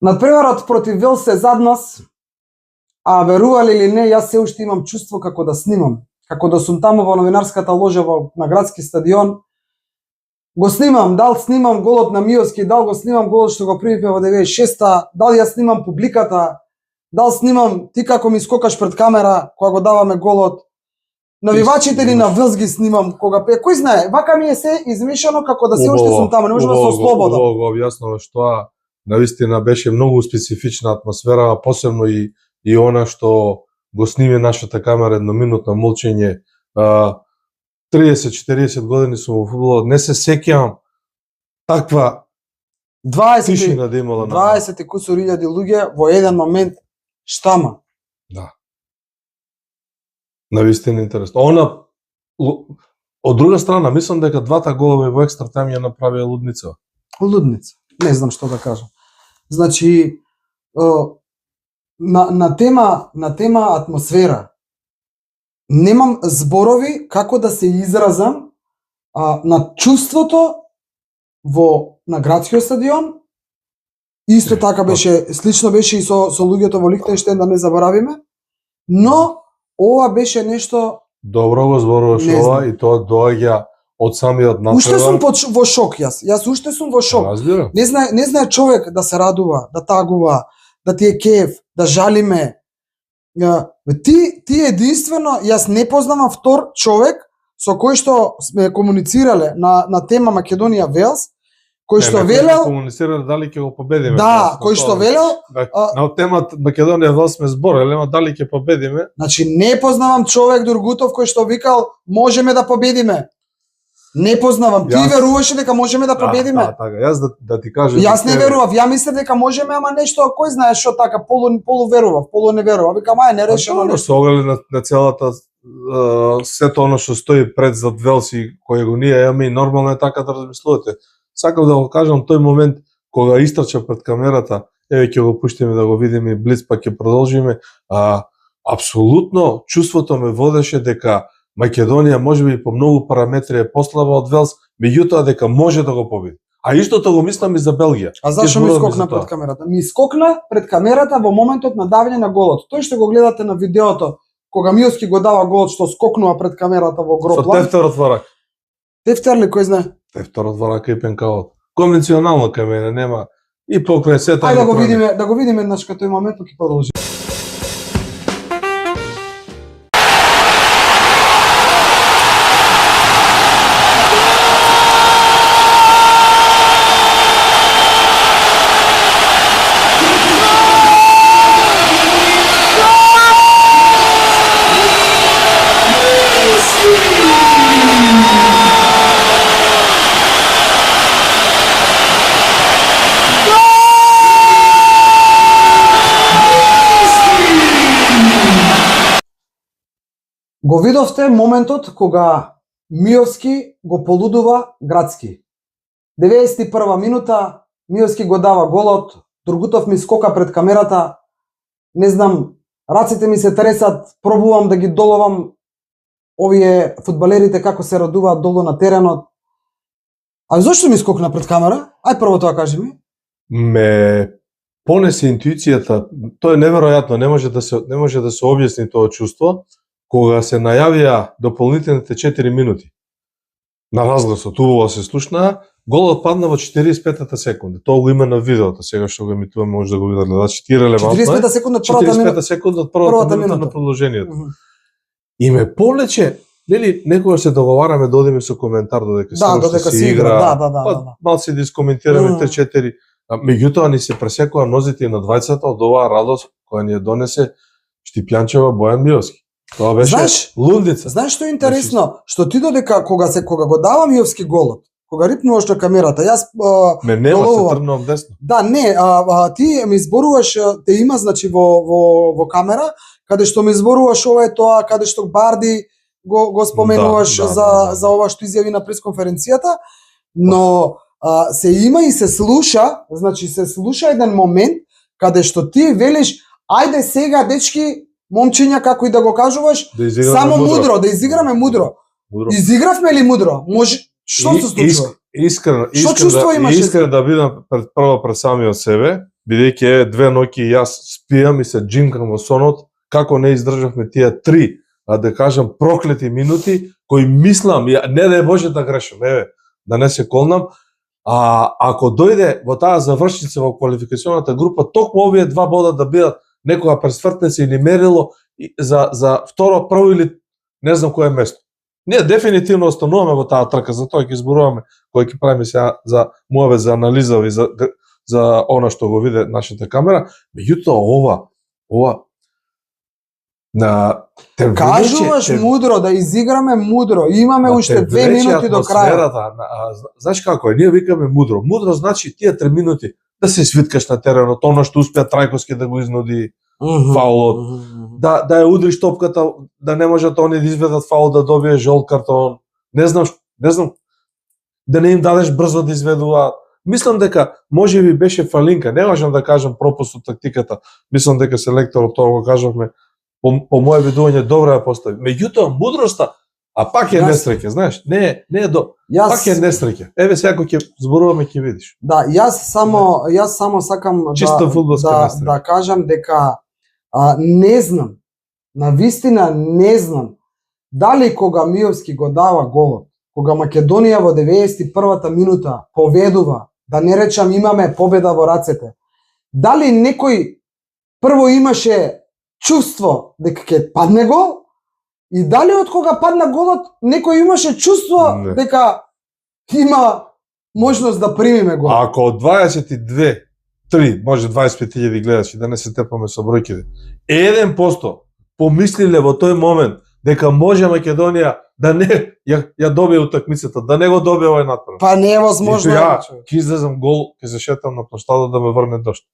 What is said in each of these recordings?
Надпреварот против Велс е зад нас, а верували или не, јас се уште имам чувство како да снимам. Како да сум таму во новинарската ложа на градски стадион. Го снимам, дал снимам голот на Миовски, дал го снимам голот што го примивме во 96-та, дал ја снимам публиката, дал снимам ти како ми скокаш пред камера кога го даваме голот. Навивачите ли на Велс ги снимам кога пее. Кој знае, вака ми е се измешано како да се уште сум таму, не можам да се ослободам. Убаво го објаснуваш тоа. Навистина беше многу специфична атмосфера, посебно и она што го сними нашата камера едноминутно молчење. 30-40 години сум во фудбалот, не се сеќавам таква тишина да имала на 20 кусур илјади луѓе во еден момент штама. Да. Навистина интересно. Она од друга страна, мислам дека двата голови во екстра тајм ја направија лудница. Лудница. Не знам што да кажам. Значи на тема атмосфера немам зборови како да се изразам на чувството на градскиот стадион. Исто така беше, слично беше и со луѓето во Лихтенштеин, да не заборавиме. Но ова беше нешто добро го зборуваш ова и тоа доаѓа од самиот надпревар. Уште сум во шок јас. Јас уште сум во шок. Разбирам. Не знае човек да се радува, да тагува, да ти е кеф, да жалиме. Ти единствено, јас не познавам втор човек со кој што сме комуницирале на тема Македонија Велс, кој што велел комуницирале дали ќе го победиме. Да, кој што велел на темата Македонија Велс сме збореле, ама дали ќе победиме. Значи не познавам човек Дургутов кој што викал можеме да победиме. Не познавам. Ти веруваше дека можеме да победиме? Да, така. Јас да ти кажам. Јас не верував. Ја мислев дека можеме, ама нешто, кој знае што така, полу верував, полу не верував. Викам, ај, не решено нешто. Со оглед на целата сето оно што стои пред зад Велс и кој го ние имаме и нормално е така да размислувате. Сакам да го кажам тој момент кога истрча пред камерата, еве ќе го пуштиме да го видиме и блиц, па ќе продолжиме. Апсолутно чувството ме водеше дека Македонија можеби по многу параметри е послаба од Велс, меѓутоа дека може да го победи. А истото го мислам и за Белгија. А зашо ми скокна пред камерата? Ми скокна пред камерата во моментот на давање на голот. Тој што го гледате на видеото, кога Миовски го дава голот што скокнува пред камерата во гроблан. Со тефтерот во рака. Тефтер ли, кој знае? Тефтерот во рака и пенкаот. Конвенционално кај мене нема и покрај сета. Ајде да го видиме еднаш кај тој момент, па ќе продолжи. Го видовте моментот кога Миовски го полудува Градски. 91 минута, Миовски го дава голот, Тургутов ми скока пред камерата, не знам, раците ми се тресат, пробувам да ги доловам овие фудбалерите како се радуваат долу на теренот. А зошто ми скокна пред камера? Ај прво тоа кажи ми. Ме понесе интуицијата, тоа е неверојатно, не може да се објасни тоа чувство. Кога се најавија дополнителните 4 минути на разгласот, убаво се слушна, голот падна во 45-та секунда. Тоа го има на видеото, сега што го емитуваме, може да го видат гледачи. Ти релевантно е. 45-та секунда од првата минута. 45-та секунда од првата минута на продолжението. И ме повлече, нели, некогаш се договараме да одиме со коментар додека се игра. Да. Малце да искоментираме 3-4. Меѓутоа ни се пресекува нозите и на двајцата од оваа радост која ни ја донесе Штипјанчева Бојан Миовски. Тоа беше лудница. Знаеш што е интересно? Што ти додека кога го дава Миовски голот, кога рипнуваш на камерата, јас нема се тргнав десно. Да, не, ти ми зборуваш, те има значи во камера, каде што ми зборуваш ова е тоа, каде што Барди го споменуваш за ова што изјави на пресконференцијата, но се има и се слуша, значи се слуша еден момент каде што ти велиш ајде сега дечки момчиња, како и да го кажуваш, само мудро, да изиграме мудро. Изигравме ли мудро? Може, што се случува? Искрено да бидам пред самиот себе, бидејќи две ноќи јас спијам и се джимкам во сонот, како не издржавме тие 3, да кажам, проклети минути, кои мислам, не да Боже да грешам, да не се колнам, ако дојде во таа завршница во квалификационата група, токму овие 2 бода да бидат некога пресвртнеце или мерило за второ, прво или не знам кое место. Ние дефинитивно остануваме во таа трка, затоа ќе зборуваме кој ќе правиме сега за муавет за анализа и за она што го виде нашата камера. Меѓутоа ова на кажуваш мудро, да изиграме мудро. Имаме уште 2 минути до крај. Знаеш како е? Ние викаме мудро. Мудро значи тие 3 минути да се свиткаш на теренот, она што успеа Трајковски да го изнуди фаулот, да ја удриш топката, да не можат они да изведат фаул, да добие жол картон. Не знам, да не им дадеш брзо да изведуваат. Мислам дека можеби беше фалинка, не можам да кажам пропуст од тактиката. Мислам дека селекторот, тоа го кажавме, по моје видување добро ја постави. Меѓутоа мудроста, пак е несреќа, знаеш, не е пак е несреќа. Еве сега кога ќе зборуваме ќе видиш. Да, јас само сакам да кажам дека не знам, навистина не знам дали кога Миовски го дава голот, кога Македонија во 91-та минута поведува, да не речам имаме победа во рацете, дали некој прво имаше чувство дека ќе падне гол, и дали од кога падна голот некој имаше чувство дека има можност да примиме гол. Ако од 22 3, може 25.000 гледачи, да не се тепаме со бројките. 1% помислиле во тој момент дека може Македонија да не ја добие утакмицата, да не го добие овој натпрев. Па не е возможно. Ќе излезам гол, ќе се шетам на площадот да ме врне дошт.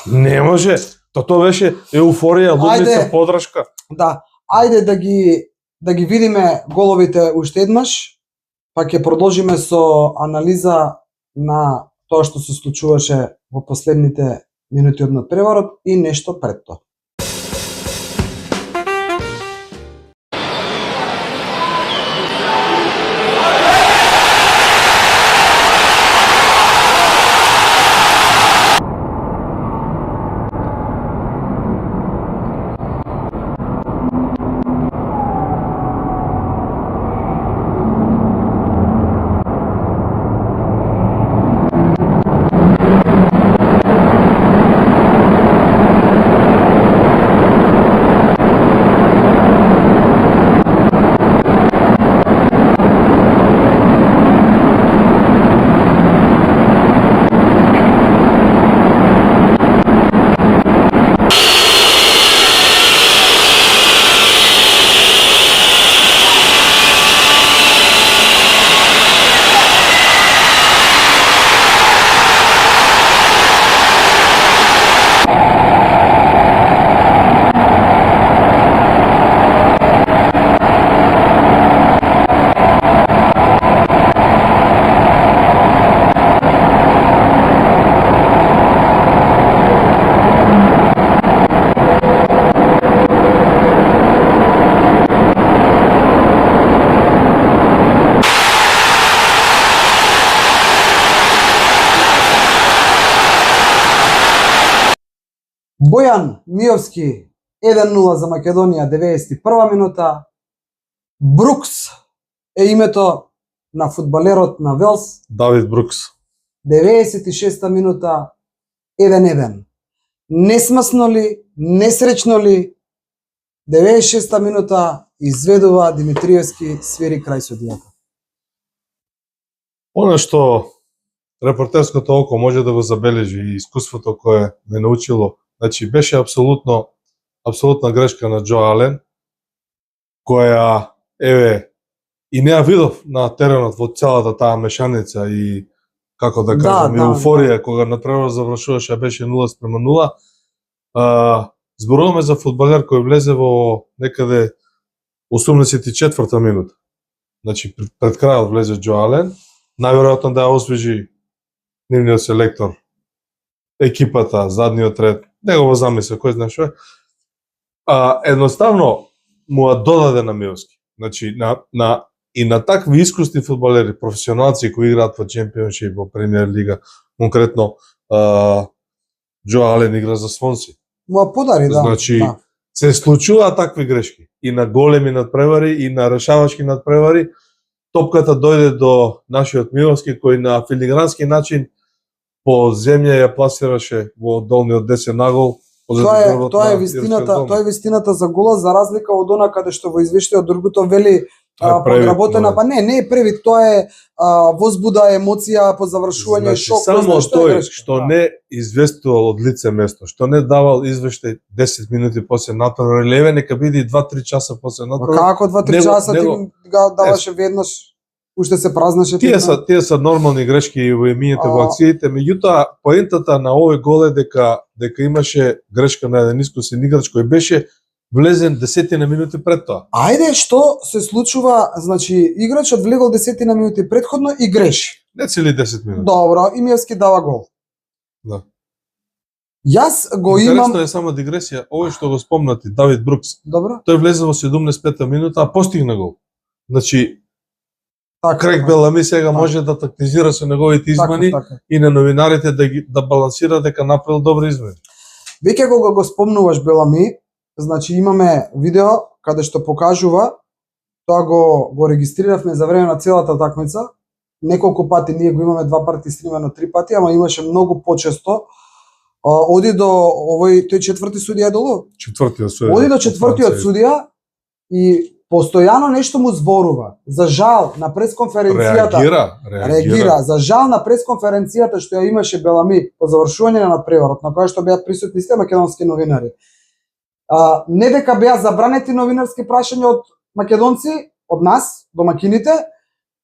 Не може. Тоа беше еуфорија, лудница, подршка. Да, ајде да ги видиме головите уште еднаш, па ќе продолжиме со анализа на тоа што се случуваше во последните минути од надпреварот и нешто пред тоа. Бојан Миовски 1-0 за Македонија 91 минута. Брукс е името на фудбалерот на Велс. Давид Брукс. 96 минута 1-1. Несмасно ли, несречно ли, 96 минута изведува Димитриевски свири крај судијата. Она што репортерското око може да го забележи и искуството кое ме научило, значи беше апсолутна грешка на Џо Ален, која и не ја видов на теренот во целата таа мешаница и како да кажам, еуфорија кога надпреварот завршуваше, беше 0-0. Зборуваме за фудбалер кој влезе во некаде 84-та минута. Значи пред крајот влезе Џо Ален, најверојатно да ја освежи нивниот селектор, екипата, задниот ред, него го замисля, кој знае што е. Едноставно му ја додаде на Миовски. Значи и на такви искусни фудбалери, професионалци кои играат во Чемпионшип, во Премиер лига, конкретно Джо Ален игра за Свонси. Му подари, да. Значи, да. се случуваат такви грешки. И на големи надпревари, и на решавачки надпревари. Топката дојде до нашиот Миловски, кој на филигрански начин по земја ја пласираше во долниот десен нагол. Тоа е вистината за голот, за разлика од она каде што во извештајот другото вели подработена, па не е превид, тоа е возбуда, емоција по завршување, значи, шок. Само тој што не известувал од лице место, што не давал извештај 10 минути после натпревар, или еве нека биде 2-3 часа после натпревар. Како 2-3 часа ти го даваше веднаш? Уште се празнаше. Тие се нормални грешки во емињето во акциите, меѓутоа поентата на овој гол е дека имаше грешка на еден искусен играч кој беше влезен 10 минути пред тоа. Ајде, што се случува, значи играчот влегол 10 минути претходно и греши. Не цели 10 минути. Добро, и Миевски дава гол. Да. Јас го имам. Интересно е само дигресија, овој што го спомнати Давид Брукс. Добро. Тој влезе во 75-та минута, а постигна гол. Значи Крейг така. Белами сега може да тактизира со неговите измени така. И на новинарите да балансира дека направил добри измени. Веќе го спомнуваш Белами, значи имаме видео каде што покажува, тоа го регистриравме за време на целата такмица. Неколку пати, ние го имаме 2 пати стримено 3 пати, ама имаше многу почесто. Оди до тој четврти судија долу. Четвртиот судија. Оди до четвртиот судија и постојано нешто му зборува. За жал на пресконференцијата реагира. За жал на пресконференцијата што ја имаше Белами по завршување на надпреварот, на која што беа присутни сите македонски новинари. Не дека беа забранети новинарски прашања од македонци, од нас, домакините,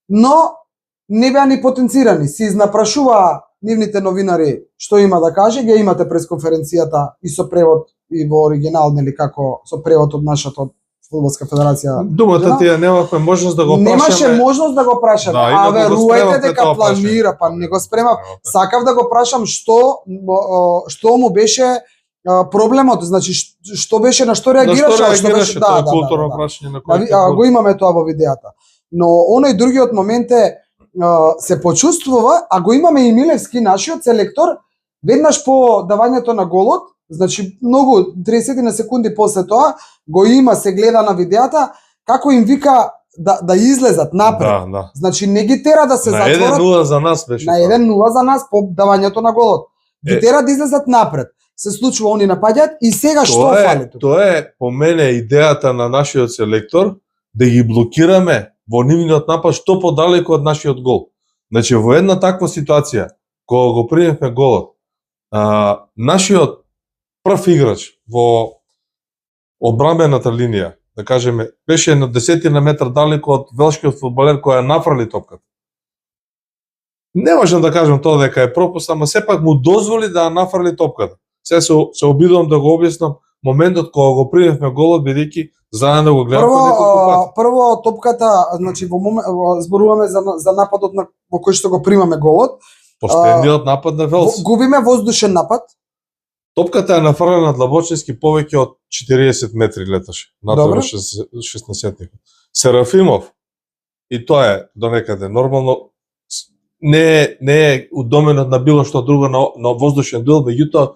но не беа ни потенцирани. Си изнапрашуваа нивните новинари што има да каже, ги имате пресконференцијата и со превод и во оригинал, нели како со превод од нашата Фудбалска федерација. Думата тие немавме можност да го прашаме. Немаше можност да го прашаме. Да, верувајте дека планира, па не го спремав. Сакав да го прашам што му беше проблемот, значи што беше, на што реагираше, што беше културно прашање на кој. Го имаме тоа во видеото. Но оној другиот момент е се почувствува, а го имаме и Милевски, нашиот селектор, веднаш по давањето на голот, значи многу 30 на секунди после тоа го има, се гледа на видеата како им вика да излезат напред. Да. Значи не ги тера да се затворат. На 1-0 за нас беше. На 1-0 за нас по давањето на голот. Ги тера да излезат напред. Се случува, они напаѓаат и сега што фали тука? Тоа е по мене идејата на нашиот селектор да ги блокираме во нивниот напад што подалеку од нашиот гол. Значи во една таква ситуација кога го примевме голот, нашиот прв играч во одбранбената линија, да кажеме, беше на 10 метар далеко од велшкиот фудбалер кој ја нафрали топката. Не можам да кажам тоа дека е пропуст, ама сепак му дозволи да ја нафрали топката. Сега се обидувам да го објаснам моментот кога го примевме голот, бидејќи заедно го гледаме неколку пати. Прво топката, значи зборуваме за нападот во кој што го примаме голот. Последниот напад на Велс. Губиме воздушен напад. Топката е нафрлена длабочински повеќе од 40 метри леташе. Натаму 16-тник. Серафимов, и тоа е до некаде нормално, не е удоменот на било што друго на воздушен дуел, меѓутоа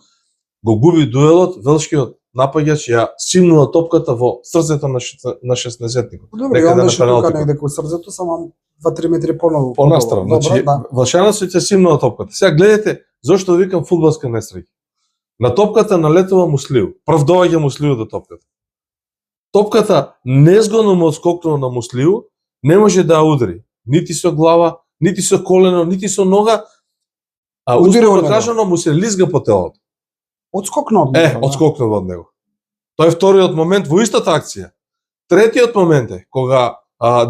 го губи дуелот, велшкиот напаѓач ја симнува топката во срцето на 16-тникот. Добре, ја беше тука негде кон срцето, само 2-3 метри понову. Понастрано. Значи, Валшановците ќе симнува топката. Сега гледате, зошто викам фудбалска несреќа. На топката налетува Муслиу. Прв доаѓа Муслиу до топката. Топката незгодно му отскокнува на Муслиу, не може да ја удари. Нити со глава, нити со колено, нити со нога, а условно кажано му се лизга по телото. Отскокна од него. Отскокнува од него. Тоа е вториот момент во истата акција. Третиот момент е кога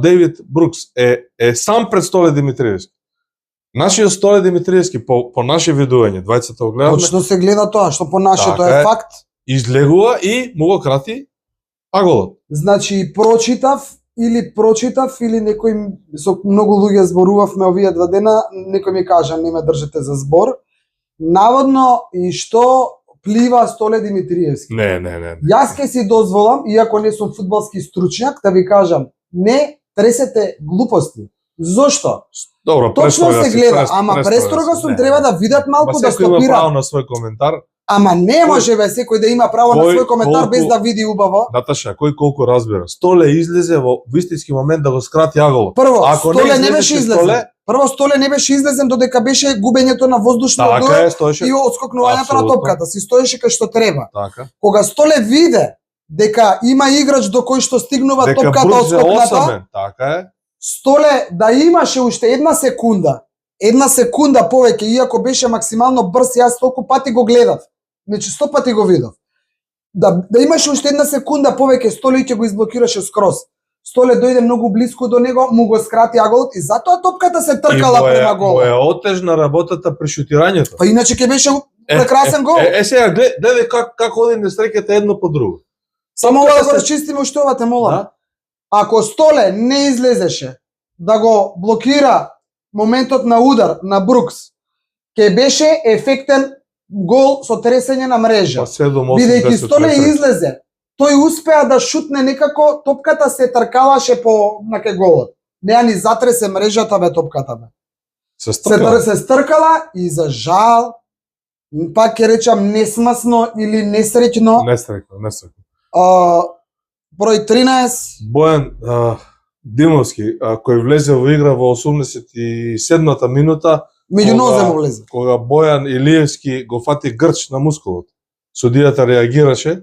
Дейвид Брукс е сам пред Столе Димитриевски. Нашиот Столе Димитриевски по наше видување, двајцата го гледаме. Точно се гледа тоа, што по наше тоа е факт. Излегува и му го крати аголот. Значи прочитав или некој со многу луѓе зборувавме овие 2 дена, некој ми кажа не ме држите за збор. Наводно и што плива Столе Димитриевски. Не. Јас ке си дозволам, иако не сум фудбалски стручњак, да ви кажам, не тресете глупости. Зошто? Добро, точно се гледа, ама престрога сум, треба да видат малку да стопира. Секој има право на свој коментар, Ама не може бе секој да има право на Кој свој коментар колку- без да види убаво. Наташа, кој колку разбира. Столе излезе во вистински момент да го скрати аголот. Прво, Ако не Столе не излезеше беше излезен. Столе- Прво, Столе не беше излезен додека беше губењето на воздушно Така одбор е, стоеше. и отскокнувањето на Апсолутно. топката. Си стоеше кај што треба. Така. Кога Столе виде дека има играч до кој што стигнува Дека топката Брук од се скокната, осамен, така е. Столе да имаше уште една секунда повеќе, иако беше максимално брз, јас толку пати го гледав. Значи 100 пати го видов. Да имаше уште една секунда повеќе, Столе ќе го изблокираше скроз. Столе дојде многу блиску до него, му го скрати аголот и затоа топката се тркала према Му голот. е отежна работата при шутирањето. Па иначе ќе беше прекрасен гол. Сега гледај как оди несреќата едно по друго. Само топката ова да го се- расчистиме уште ова те молам. Да? Ако Столе не излезеше да го блокира моментот на удар на Брукс, ќе беше ефектен гол со тресење на мрежа. Па 7-8 Бидејќи 10 Столе метри. излезе, тој успеа да шутне некако, топката се тркалаше по на ке голот. Неа ни затресе мрежата бе топката бе. Се Се, стрка. се стркала и за жал, пак ќе речам несмасно или несреќно, Несреќно. број 13, Бојан Димовски, кој влезе во игра во 87-та минута, меѓу Кога- нозе му влезе. кога Бојан Илиевски го фати грч на мускулот. Судијата реагираше,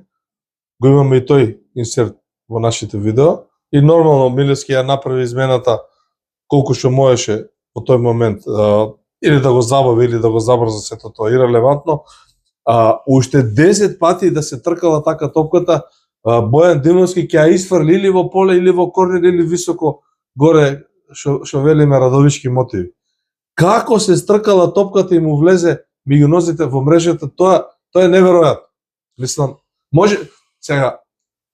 го имаме и тој инсерт во нашите видео, и нормално Милевски ја направи измената колку што можеше во тој момент, или да го забави, или да го забрза, сето тоа ирелевантно. Уште 10 пати да се тркала така топката, Бојан Димовски ќе ја изфрли или во поле, или во корнер, или високо горе, што велиме Радовички мотиви. Како се стркала топката и му влезе меѓу нозите во мрежата, тоа е неверојатно. Мислам,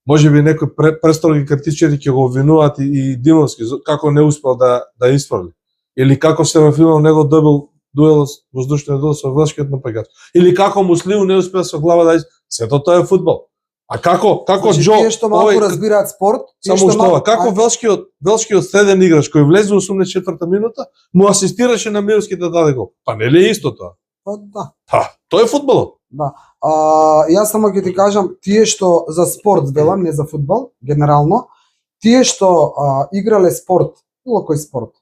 може би некои престроги критичари ќе го обвинуваат и Димовски како не успел да изфрли. Или како се во него добил дуел, воздушниот дуел со велшкиот напагач. Или како Муслиму не успел со глава да сето тоа е фудбал. А како Значи, Џо, тие што малку разбираат спорт, тие само што што ова, како Ај, велшкиот среден играч кој влезе во 84-та минута, му асистираше на Милевски да даде гол. Па нели е исто тоа? па, да. Тоа е фудбалот. Да. Јас само ќе ти кажам, тие што за спорт велам, не за фудбал, генерално, тие што играле спорт, било кој спорт,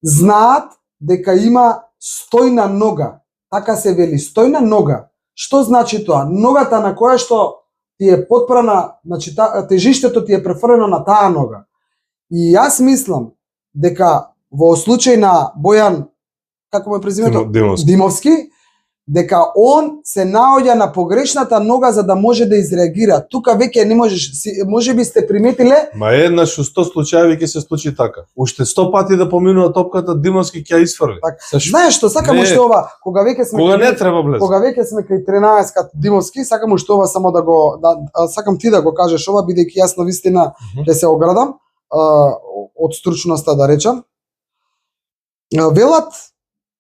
знаат дека има стојна нога. Така се вели, стојна нога. Што значи тоа? Ногата на која што ти е потпрана, значи тежиштето ти е префрлено на таа нога. И јас мислам дека во случај на Бојан, како му е презимето? Димовски, дека он се наоѓа на погрешната нога за да може да изреагира. Тука веќе не можеш, може би сте приметиле, Ма еднаш у 100 случаи ќе се случи така. Уште 100 пати да поминува топката, Димовски ќе ја изфрли. знаеш што, сакам Не. уште ова, кога веќе сме Кога не треба влезе. кога веќе сме кај 13 Димовски, сакам уште ова само да го сакам ти да го кажеш ова, бидејќи јас на вистина ќе се оградам од стручноста да речам. Велат,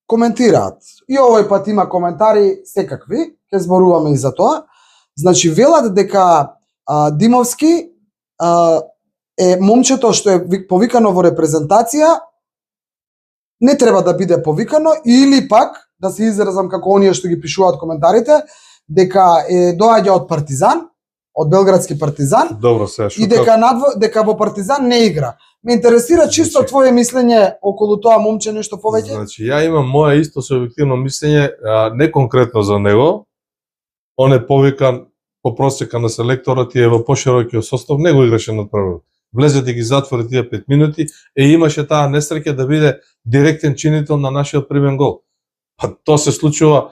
коментираат. И овој пат има коментари секакви, ќе зборуваме и за тоа. Значи велат дека Димовски е момчето што е повикано во репрезентација, не треба да биде повикано, или пак, да се изразам како оние што ги пишуваат коментарите, дека доаѓа од Партизан, од Белградски Партизан, Добро, сега и дека во Партизан не игра. Ме интересира чисто Значи- твое мислење околу тоа момче, нешто повеќе? Значи, ја имам мое исто субјективно мислење, не конкретно за него. Он е повикан по просека на селекторот и е во поширокиот состав, не го играше над првот. Влезе да ги затвори тие 5 минути и имаше таа несреќа да биде директен чинител на нашиот примен гол. Па тоа се случува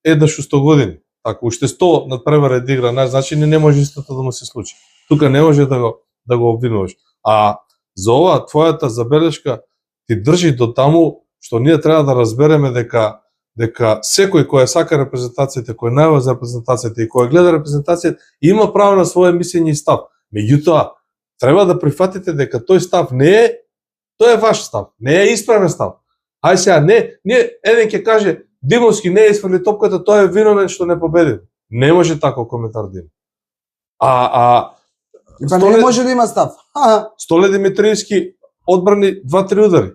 еднаш у 100 години. Така, уште 100 надпреваре да игра, значи не може истото да му се случи. Тука не може да го обвинуваш. А за ова твојата забелешка ти држи до таму што ние треба да разбереме дека секој кој сака репрезентацијата, кој најава за репрезентацијата и кој гледа репрезентацијата, има право на своје мислење и став. Меѓутоа, треба да прифатите дека тој став не е, тој е ваш став, не е исправен став. Ај сега, не еден ќе каже Димовски не е изфрли топката, тој е виновен што не победи. Не може тако коментар да има. Па не може да има став. Столе Димитриевски одбрани 2-3 удари.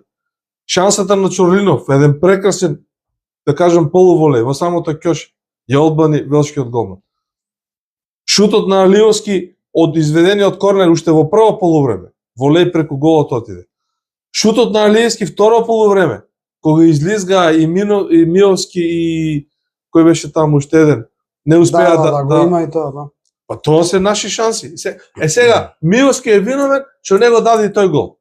Шансата на Чорлинов, еден прекрасен, да кажем, полуволеј во самото ќош. ја одбрани велшкиот голман. Шутот на Алиовски од изведениот корнер уште во прво полувреме, волеј преку голот отиде. Шутот на Алиевски второ полувреме, кога излизга и Миовски и кој беше таму уште еден, не успеа да го има и тоа, да. Па тоа се наши шанси. Сега Миовски е виновен што не го даде тој гол.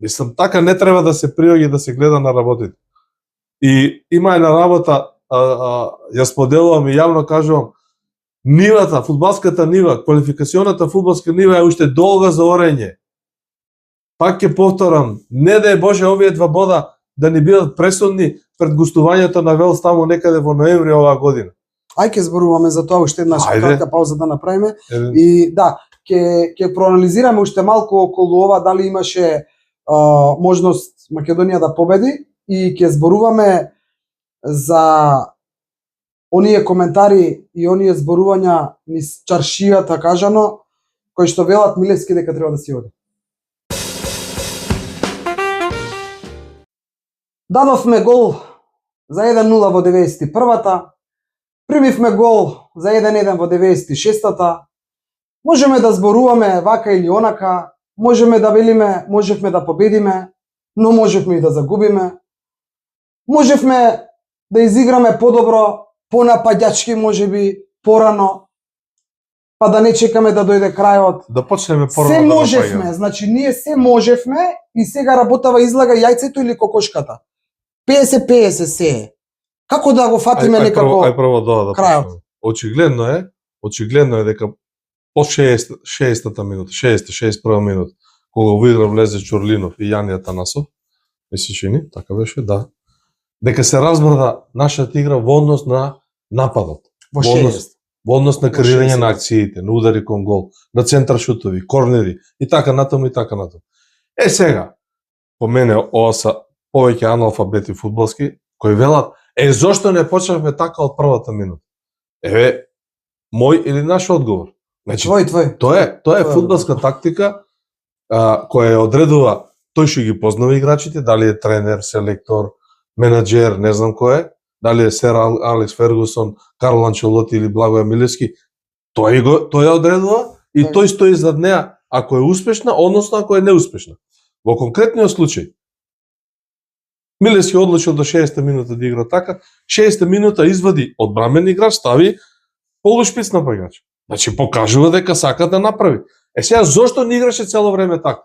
Мислам, така не треба да се приоѓа да се гледа на работите. И има една работа, ја споделувам и јавно кажувам, нивата, фудбалската нива, квалификационата фудбалска нива е уште долга за орење. Пак ќе повторам, не да е Боже овие два бода да ни бидат пресудни пред гостувањето на Велс таму некаде во ноември оваа година. Ај ќе зборуваме за тоа уште една кратка пауза да направиме. И да, ќе проанализираме уште малку околу ова дали имаше можност Македонија да победи и ќе зборуваме за оние коментари и оние зборувања низ чаршијата кажано, кои што велат Милевски дека треба да си оди. Дадовме гол за 1-0 во 91-та, примивме гол за 1-1 во 96-та, можеме да зборуваме вака или онака, можеме да велиме можевме да победиме, но можевме и да загубиме, можевме да изиграме подобро, понапаѓачки можеби, порано, па да не чекаме да дојде крајот. Да почнеме порано се да можевме, значи ние се можевме и сега работава излага јајцето или кокошката. 50-50 се. Како да го фатиме некако прво да крајот? Очигледно е дека по 60-та минута, 61-та минута, кога во игра влезе Чорлинов и Јани Атанасов, мисли чини, така беше, да. Дека се разбрда нашата игра во однос на нападот. Во 60. Во однос на креирање на акциите, на удари кон гол, на центар шутови, корнери и така натаму и така натаму. Сега, по мене ова са повеќе аналфабети фудбалски кои велат зошто не почнавме така од првата минута? Мој или наш одговор? Значи, твој. Тоа е фудбалска тактика која ја одредува тој што ги познава играчите, дали е тренер, селектор, менаџер, не знам кој е, дали е сер Алекс Фергусон, Карло Анчелоти или Благоје Милевски, тој ја одредува и тој стои зад неа ако е успешна, односно ако е неуспешна. Во конкретниот случај, Милевски одлучил до 60 минута да игра така, 60 минута извади одбрамен играч, стави полушпиц напаѓач. Значи покажува дека сака да направи. Сега зошто не играше цело време така?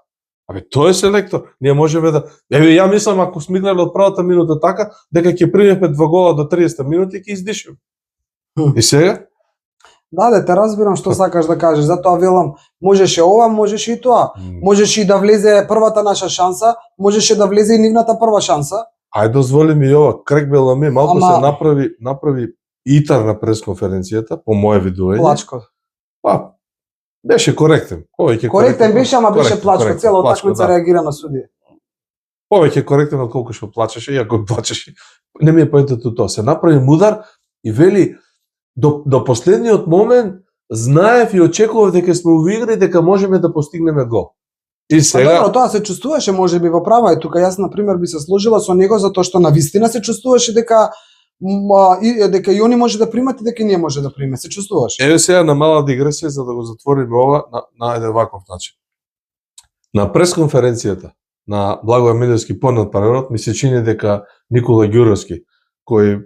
Тој е селектор. Ние можеме да ја мислам ако сме играли од првата минута така, дека ќе примеме 2 гола до 30 минути и ќе издишеме. И сега? Да, те разбирам што сакаш да кажеш, затоа велам, можеше ова, можеше и тоа. Можеше и да влезе првата наша шанса, можеше да влезе и нивната прва шанса. Ајде дозволи ми ова, Крек Белами малку се направи итар на пресконференцијата, по моје видување. Плачко. Па, беше коректен. Коректен беше, ама беше плачко. Цела утакмица реагира на судија. Повеќе коректен од колку што плачеше, иако плачеше. Не ми е поентот тоа. Се направи мудар и вели до последниот момент знаев и очекував дека сме увигри дека можеме да постигнеме гол. И сега добро, тоа се чувствуваше можеби во права, и тука јас на пример би се сложила со него затоа што навистина се чувствуваше дека и они може да примат и дека ние може да приме. Се чувствуваше. Еве сега на мала дигресија за да го затвориме ова на еден ваков начин. На пресконференцијата на Благоје Милевски понад парерот ми се чини дека Никола Ѓуровски, кој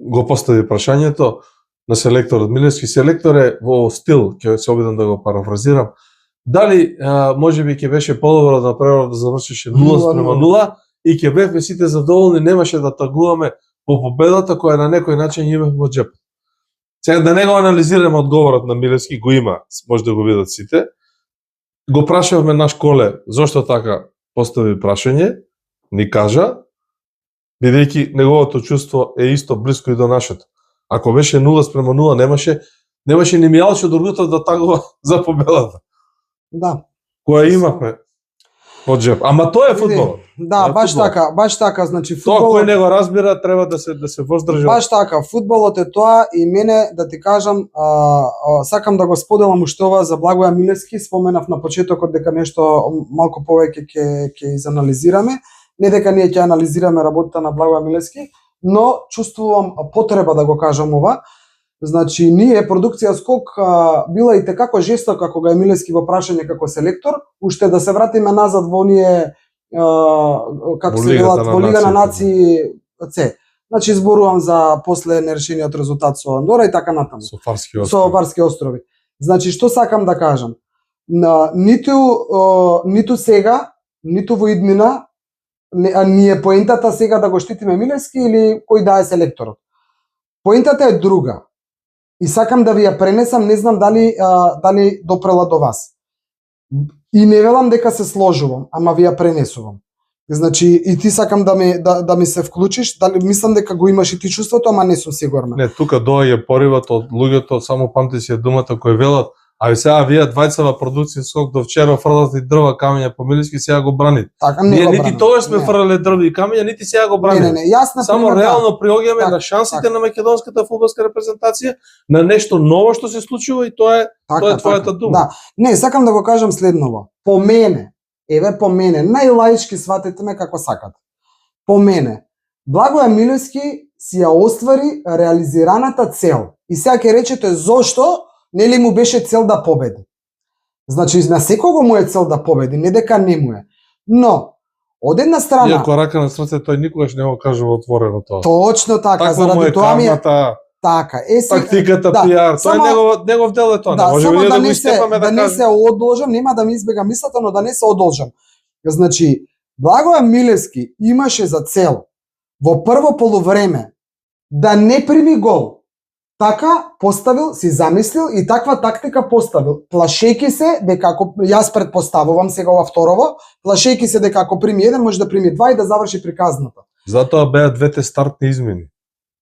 го постави прашањето на селекторот Милевски, селектор е во стил, ќе се обидам да го парафразирам, дали можеби ќе беше подобро да прерод да завршише 0:0 и ќе бевме сите задоволни, немаше да тагуваме по победата која на некој начин имаме во џеп. Сега да не го анализираме одговорот на Милевски, го има, може да го видат сите. Го прашавме наш Коле зошто така постави прашање, ни кажа, бидејќи неговото чувство е исто близко и до нашето. Ако беше 0:0, немаше ни Мијалчо Дургутов да тагува за победата. Да. Која имавме од џеп. Ама тоа е фудбалот. Да, баш така, значи фудбалот. Тоа кој не го разбира треба да се воздржи. Баш така, фудбалот е тоа и мене да ти кажам, сакам да го споделам уште ова за Благоја Милевски, споменав на почетокот дека нешто малку повеќе ќе изанализираме, не дека ние ќе анализираме работата на Благоја Милевски, но чувствувам потреба да го кажам ова. Значи, ние продукција Скок била и tekako жестока кога е Милевски во прашање како селектор, уште да се вратиме назад во оние како се велат во Лига на нации С. Значи зборувам за после нерешениот резултат со Андора и така натаму. Со Фарски острови. Со Фарски острови. Значи, што сакам да кажам? Ниту сега, ниту во иднина, ни е поентата сега да го штитиме Милевски или кој да е селекторот. Поентата е друга. И сакам да ви ја пренесам, не знам дали допрела до вас. И не велам дека се сложувам, ама ви ја пренесувам. Значи, и ти сакам да ми се вклучиш, дали мислам дека го имаш и ти чувството, ама не сум сигурна. Не, тука доаѓа поривот од луѓето, само памти си думата кој велат, а сега вие двајца во продукција Скок до вчера фрлате дрва, камења по Милевски, сега го бранит. Така, ние нити тогаш сме фрлале дрва и камења, нити сега го бранит. Не, јас само реално приоѓаме на шансите на македонската фудбалска репрезентација, на нешто ново што се случува и тоа е твојата дума. Да. Не, сакам да го кажам следново. По мене, најлаички сватете ме како сакате. По мене, Благоја Милевски си ја оствари реализираната цел. И сега ќе речете зошто нели му беше цел да победи. Значи, на секого му е цел да победи, не дека не му е. Но, од една страна... Иако рака на срце, тој никогаш не го кажува отворено тоа. Точно така, така заради тоа ми е... Така, тактиката, пиар, тоа е негов дел е тоа. Да, може само да го истепаме да не се одолжам, нема да ми избега мислата, но да не се одолжам. Значи, Благоја Милевски имаше за цел во прво полувреме да не прими гол. Така поставил, си замислил и таква тактика поставил. Плашејќи се дека ако јас претпоставувам сега ова второво, плашејќи се дека ако прими еден може да прими два и да заврши приказната. Затоа беа двете стартни измени.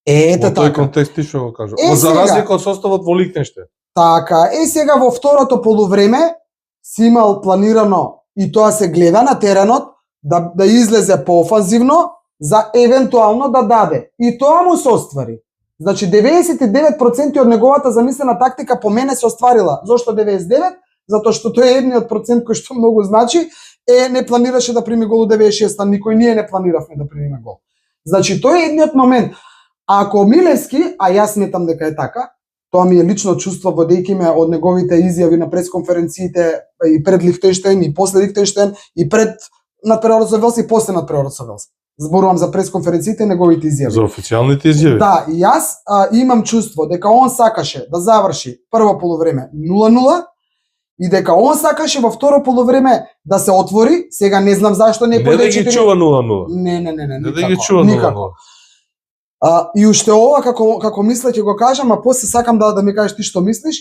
Ете така. Во тој контекст ти што го кажа. За разлика од составот во Лихтенштеин. Така, сега во второто полувреме си имал планирано и тоа се гледа на теренот да излезе поофанзивно за евентуално да даде. И тоа му се оствари. Значи 99% од неговата замислена тактика по мене се остварила. Зошто 99? Затоа што тој е едниот процент кој што многу значи, не планираше да прими гол 96-та, никој ние не планиравме да примиме гол. Значи тој е едниот момент. Ако Милевски, а јас сметам дека е така, тоа ми е лично чувство водејќи ме од неговите изјави на пресконференциите и пред Лихтенштеин и после Лихтенштеин и пред надпреварот со Велс и после надпреварот со Велс. Зборувам за пресконференциите и неговите изјави. За официјалните изјави. Да, и јас имам чувство дека он сакаше да заврши прво полувреме 0-0 и дека он сакаше во второ полувреме да се отвори, сега не знам зашто не поде 4. Не да ги чува 0-0. Не, не да ги чува 0-0. И уште ова како мисля ќе го кажам, а после сакам да ми кажеш ти што мислиш,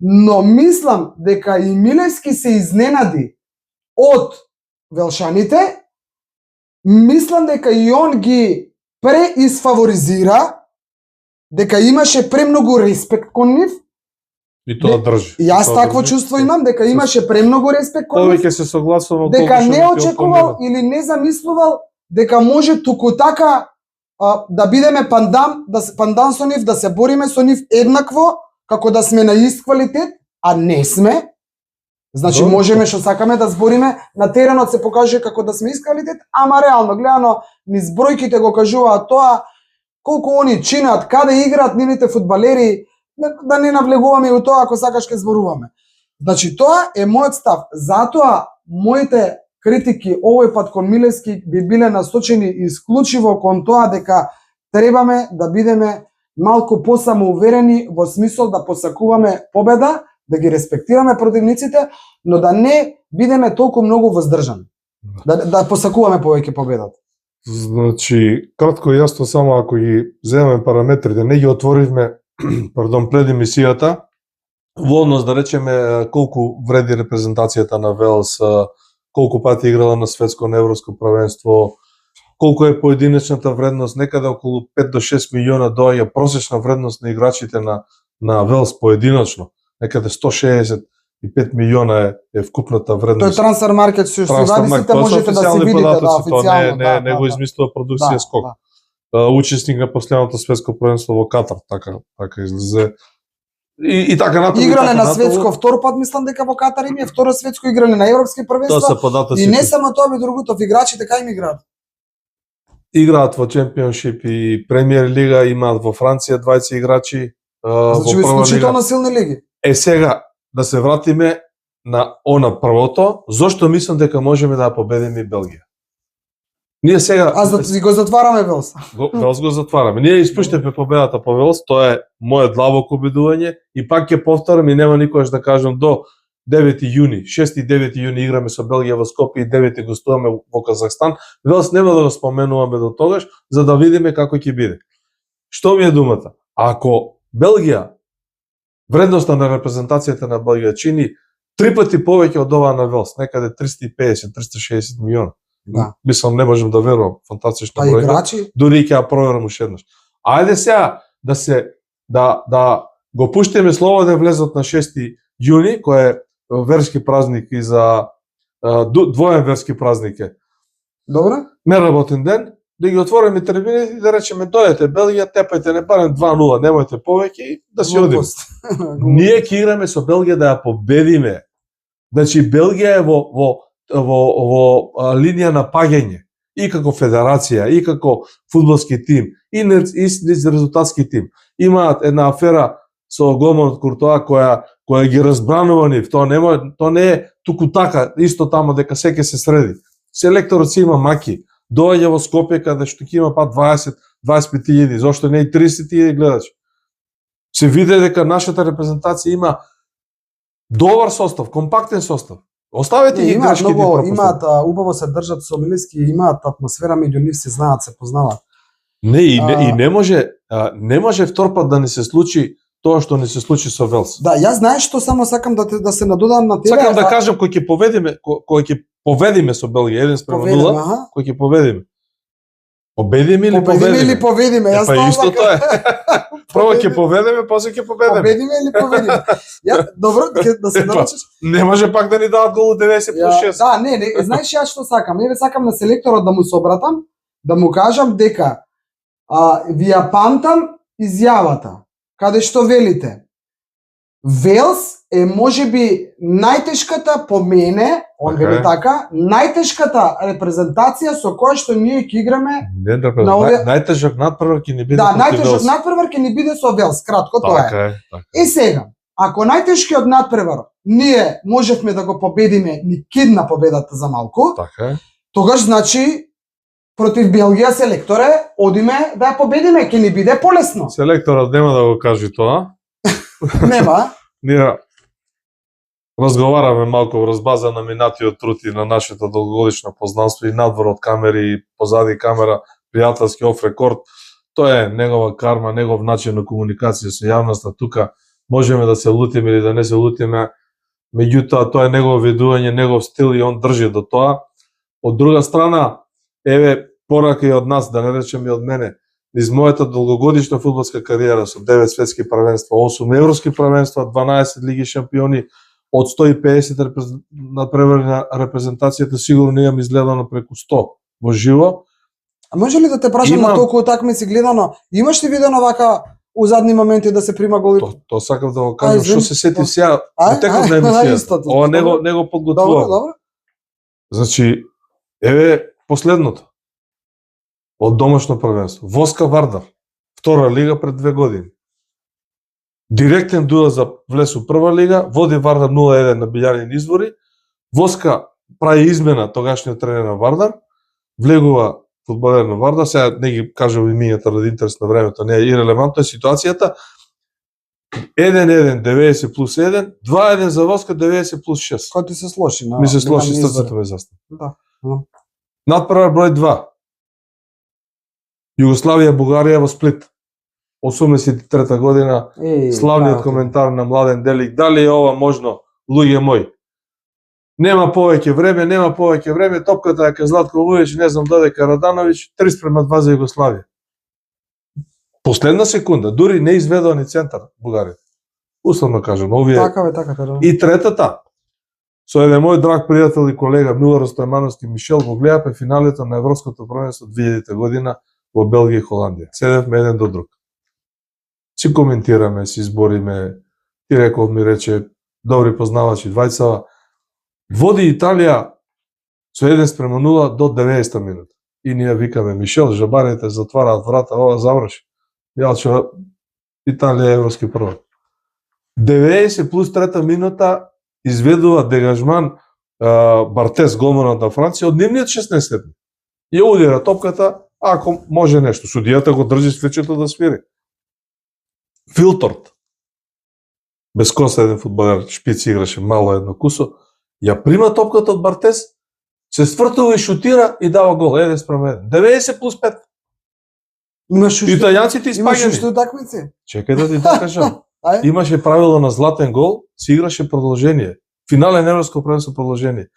но мислам дека и Милевски се изненади од велшаните. Мислам дека и он ги преисфаворизира, дека имаше премногу респект кон нив. И тоа држи. Јас такво чувство имам, дека имаше премногу респект кон нив. Повеќе се согласувам дека не очекувал или не замислувал дека може туку така да бидеме пандан со нив, да се бориме со нив еднакво, како да сме на ист квалитет, а не сме. Значи можеме што сакаме да збориме, на теренот се покаже како да сме ист квалитет, ама реално гледано низ бројките го кажуваат тоа, колку они чинат, каде играат нивните фудбалери, да не навлегуваме и у тоа ако сакаш ке зборуваме. Значи тоа е мојот став. Затоа моите критики овој пат кон Милевски би биле насочени исклучиво кон тоа дека требаме да бидеме малку посамоуверени во смисол да посакуваме победа, да ги респектираме противниците, но да не бидеме толку многу воздржани. Да посакуваме повеќе победата. Значи, кратко и јасно, само ако ги земеме параметрите, не ги отворивме пред емисијата, во однос да речеме колку вреди репрезентацијата на Велс, колку пати играла на светско, на европско првенство, колку е поединечната вредност, некаде околу 5 до 6 милиона доаѓа просечна вредност на играчите на Велс поединечно, некаде 165 милиона е вкупната вредност. Тој трансфер маркет што вадите можете да си видите, да, официјално. Не го измислува продукција Скок. Учесник на последното светско првенство во Катар, така излезе. И така натаму. Играле на светско втор пат, мислам дека во Катар им е второ светско, играле на европски првенства. Тоа се податоци. И не само тоа, би другото, играчите кај им играат. играат во Чемпионшип и Премиер лига, имаат во Франција 20 играчи во Значи, прва исклучително лига. силни лиги. Сега да се вратиме на она првото, зошто мислам дека можеме да ја победиме и Белгија. Ние сега Го затвараме Велс. Велс го затвараме. Ние испуштевме победата по Велс, тоа е моје длабоко убедување и пак ќе повторам и нема никогаш да кажам до 9 јуни, 6 и 9 јуни играме со Белгија во Скопје и 9 гостуваме во Казахстан. Велс нема да го споменуваме до тогаш, за да видиме како ќе биде. Што ми е думата? Ако Белгија, вредноста на репрезентацијата на Белгија чини 3 пати повеќе од оваа на Велс, некаде 350-360 милиона. Да. Мислам, не можем да верувам, фантастична А бројка. играчи? Дури ќе ја проверам уште еднаш. Ајде сега да го пуштиме слободен влезот на 6 јуни, кој е верски празник и за двоен верски празник е. Добре? Неработен ден, да ги отвориме трибините и да речеме дојдете Белгија, тепајте не барем 2-0, немојте повеќе и да си одиме. Ние ќе играме со Белгија да ја победиме. Значи Белгија е во линија на паѓање и како федерација, и како фудбалски тим, и резултатски тим. Имаат една афера со голманот Куртоа која ги разбранува нив. Тоа не е туку така, исто тамо дека се ќе се среди. Селекторот си има маки. Доаѓа во Скопје каде што ќе има па 20-25.000, зошто не и 30.000 гледачи. Се види дека нашата репрезентација има добар состав, компактен состав. Оставете ги грешките и пропустите. Имаат убаво се држат со Милиски, имаат атмосфера меѓу нив, се знаат, се познаваат. Не не може втор пат да не се случи тоа што не се случи со Велс. Да, јас знаеш што само сакам да се надодам на тебе. Сакам да кажам кој ќе поведиме со Белгија 1-0, кој ќе победиме. Победиме или победиме? Победиме, јас па исто тоа е. Прво ќе поведеме, после ќе победиме. Победиме или победиме? Ја, добро, да се научиш. Не може пак да ни дадат гол 90+6. Да, не, знаеш јас што сакам? Еве сакам на селекторот да му се обратам, да му кажам дека ви ја памтам изјавата каде што велите Велс е можеби најтешката по мене, он вели така, најтешката репрезентација со која што ние ќе играме. Најтежок надпревар ќе ни биде. Да, најтежок надпревар ќе ни биде со Велс, кратко тоа е. И сега, ако најтешкиот надпревар ние можевме да го победиме, ни кидна победата за малку. Така е. Тогаш значи против Белгија селекторе, одиме да ја победиме, ќе ни биде полесно. Селекторот нема да го кажи тоа. Нема. Ние разговараме малку врз база на минатиот труд и на нашето долгогодишно познанство и надвор од камери и позади камера, пријателски оф рекорд. Тоа е негова карма, негов начин на комуникација со јавноста. Тука можеме да се лутиме или да не се лутиме, меѓутоа тоа е негово видување, негов стил и он држи до тоа. Од друга страна, еве порака и од нас, да не речем и од мене, низ мојата долгогодишна фудбалска кариера со 9 светски првенства, 8 европски првенства, 12 лиги шампиони, од 150 надпревари на репрезентацијата, сигурно имам изгледано преку 100 во живо. А може ли да те прашам на толку такмици гледано, имаш ли видено вака у задни моменти да се прима голи? Тоа сакав да го кажам, што се сетив сега, во текот на емисијата. Ова него подготвував. Добро. Значи, еве последното. Од домашно првенство. Воска Вардар, втора лига пред 2 години. Директен дуел за влез у прва лига, води Вардар 0-1 на Билјанин извори. Воска прави измена тогашниот тренер на Вардар, влегува фудбалер на Вардар, сега не ги кажам имињата ради интерес на времето, не е ирелевантно е ситуацијата. 1-1, 90+1, 2-1 за Воска, 90+6. Кој ти се слоши? Ми се слоши, срцето ме застана. Да. Надпревар број 2. Југославија, Бугарија во Сплит. 83 година, славниот коментар на Младен Делик. Дали е ова можно, луѓе мој? Нема повеќе време, топката е кај Златко Вујич, не знам додека Радановиќ, 3:2 за Југославија. Последна секунда, дури не изведува ни центар Бугарија. Условно кажам, овие. Така. И третата, со еден мој драг пријател и колега Милоро Стојмановски Мишел го гледавме финалето на Европското првенство 2000 година во Белгија и Холандија. Седевме еден до друг. Си коментираме, си избориме, ти рекол ми рече, добри познавачи двајцава. Води Италија со 1:0 до 90 минута. и ние викаме Мишел, жабарите затвараат врата, ова заврши. Јалчо, Италија е европски првак. 90 плюс трета минута изведува дегажман Бартес, голманот на Франција, од нивниот 16-летни. Ја удира топката, ако може нешто. Судијата го држи свечето да свири. Филторт, без коса еден фудбалер, шпиц играше мало едно кусо, ја прима топката од Бартес, се свртува и шутира и дава гол. 1:1. 90 плюс 5. Италијанците Имаш испаѓани. уште утакмици? Чекај да ти докажам. Имаше правило на златен гол, се играше продолжение. Финален европско првенство продолжение.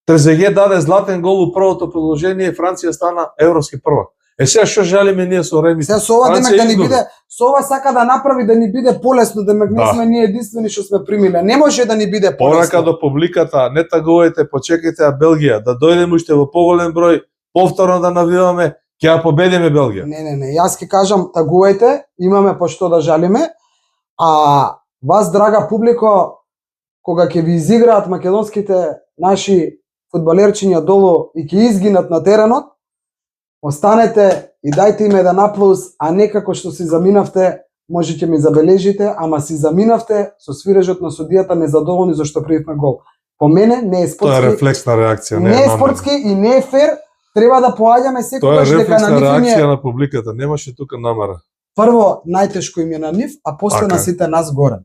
Трезеге даде златен гол у првото продолжение, Франција стана европски првак. Сега што жалиме ние со ремите? Сега со ова Франција демек да ни изгуби. биде, со ова сака да направи да ни биде полесно, демек не Да. сме ние единствени што сме примиле. Не може да ни биде Порака полесно. до публиката, не тагувајте, почекајте ја Белгија, да дојдеме уште во поголем број, повторно да навиваме, ќе ја победиме Белгија. Не, јас ќе кажам, тагувајте, имаме по што да жалиме, а вас, драга публико, кога ќе ви изиграат македонските наши фудбалерчиња долу и ќе изгинат на теренот, останете и дајте им еден аплауз, а не како што си заминавте, може ќе ми забележите, ама си заминавте со свирежот на судијата незадоволни зашто примивме гол. По мене не е Тоа е спортски, рефлексна реакција, не е намерно. спортски и не е фер, треба да поаѓаме Тоа е секогаш дека на рефлексна нив им реакција е на публиката, немаше тука намера. прво најтешко им е на нив, а после Така на е. сите нас горе.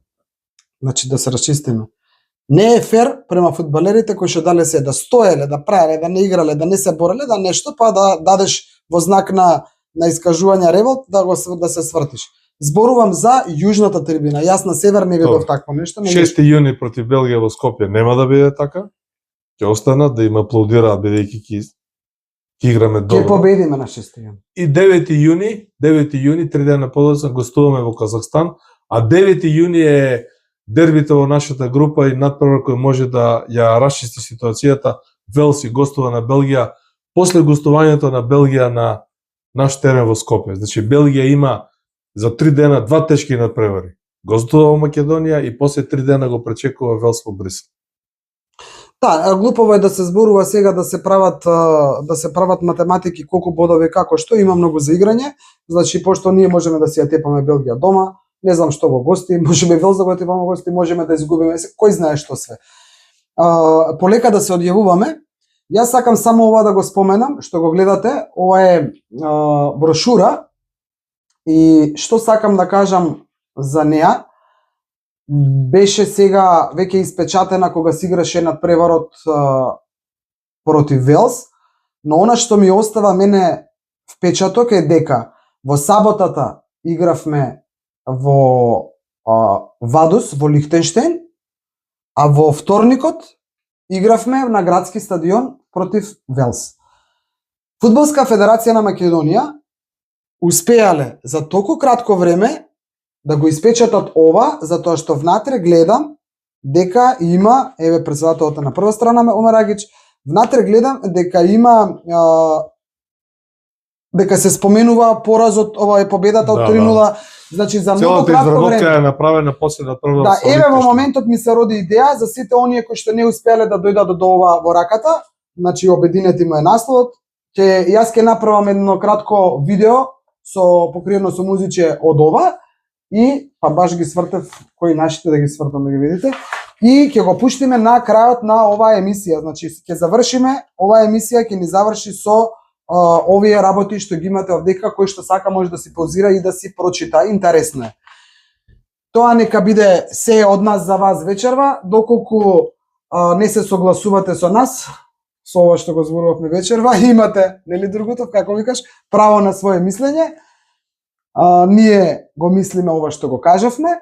Значи да се расчистиме. Не е фер према фудбалерите кои што дале се да стоеле, да правеле, да не играле, да не се бореле, да нешто па да дадеш во знак на искажување револт да се свртиш. Зборувам за јужната трибина. Јас на север не видов Добро. такво нешто. 6 јуни против Белгија во Скопје нема да биде така. Ќе останат да им аплаудираат бидејќи ќе играме Ќе добро. победиме на 6 јуни. И 9 јуни, 3 дена подоцна гостуваме во Казахстан, а 9 јуни е дербито во нашата група и надпревар кој може да ја расчисти ситуацијата. Велси гостува на Белгија после гостувањето на Белгија на наш терен во Скопје. Значи Белгија има за 3 дена 2 тешки надпревари. Гостува во Македонија и после 3 дена го пречекува Велс во Брисел. Да, глупово е да се зборува сега да се прават математики колку бодови како што има многу за играње. Значи пошто ние можеме да си ја тепаме Белгија дома, не знам што во гости, можеме Велс да го тепаме во гости, можеме да изгубиме, кој знае што све. Полека да се одјавуваме. Јас сакам само ова да го споменам, што го гледате, ова е брошура и што сакам да кажам за неа. Беше сега веќе испечатена кога се играше надпреварот против Велс, но она што ми остава мене впечаток е дека во саботата игравме во Вадус, во Лихтенштеин, а во вторникот игравме на градски стадион против Велс. Фудбалска федерација на Македонија успеале за толку кратко време да го испечатат ова, затоа што внатре гледам дека има, еве претседателот на прва страна Омерагич, внатре гледам дека има дека се споменува поразот, ова е победата од 3-0, значи за многу Целата кратко изработка време. е направена после на прва. Да, еве во моментот ми се роди идеја за сите оние кои што не успеале да дојдат до ова во раката, значи обединети му е насловот. Јас ќе направам едно кратко видео со покриено со музиче од ова и па баш ги свртев кои нашите да ги свртам да ги видите и ќе го пуштиме на крајот на оваа емисија. Значи ќе завршиме оваа емисија, ќе ни заврши со овие работи што ги имате овдека, кој што сака може да си паузира и да си прочита, интересно е. Тоа нека биде се од нас за вас вечерва, доколку не се согласувате со нас, со ова што го зборувавме вечерва, имате, нели другото, како викаш, право на свое мислење. Ние го мислиме ова што го кажавме.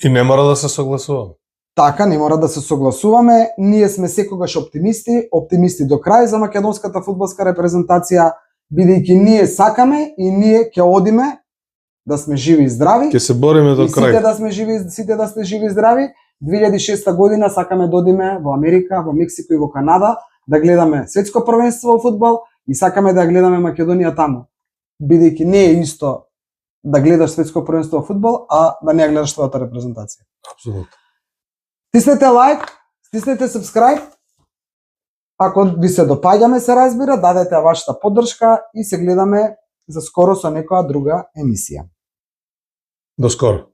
И не мора да се согласуваме. Така, не мора да се согласуваме. Ние сме секогаш оптимисти до крај за македонската фудбалска репрезентација, бидејќи ние сакаме и ние ќе одиме да сме живи и здрави. Ќе се бориме до И крај. сите да сме живи и здрави. 2006 година сакаме да одиме во Америка, во Мексико и во Канада да гледаме светско првенство во фудбал и сакаме да гледаме Македонија таму. Бидејќи не е исто да гледаш светско првенство во фудбал, а да не ја гледаш твојата репрезентација. Апсолутно. Стиснете лайк, стиснете subscribe Ако ви се допаѓаме, се разбира, дадете вашата поддршка и се гледаме за скоро со некоја друга емисија. До скоро.